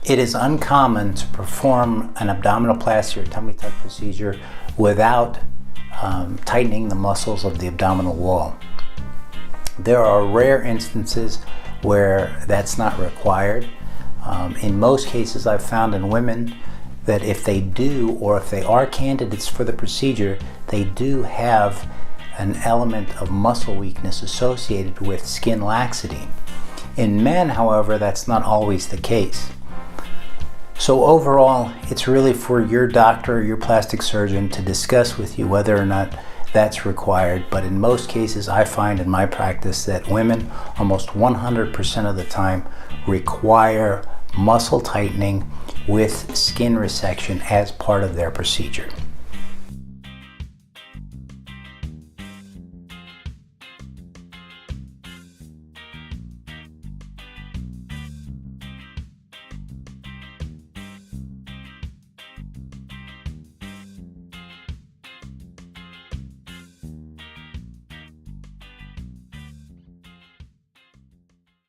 It is uncommon to perform an abdominoplasty or tummy tuck procedure without tightening the muscles of the abdominal wall. There are rare instances where that's not required. In most cases, I've found in women that if they do, or if they are candidates for the procedure, they do have an element of muscle weakness associated with skin laxity. In men, however, that's not always the case. So overall, it's really for your doctor or your plastic surgeon to discuss with you whether or not that's required. But in most cases, I find in my practice that women almost 100% of the time require muscle tightening with skin resection as part of their procedure.